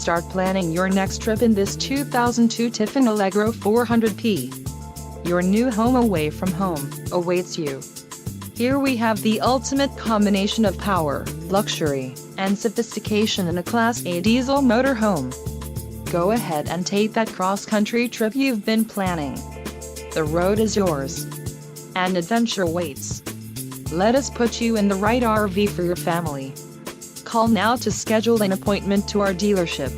Start planning your next trip in this 2002 Tiffin Allegro 400p. Your new home away from home awaits you. Here we have the ultimate combination of power, luxury, and sophistication in a Class A diesel motorhome. Go ahead and take that cross-country trip you've been planning. The road is yours, and adventure waits. Let us put you in the right RV for your family. Call now to schedule an appointment to our dealership.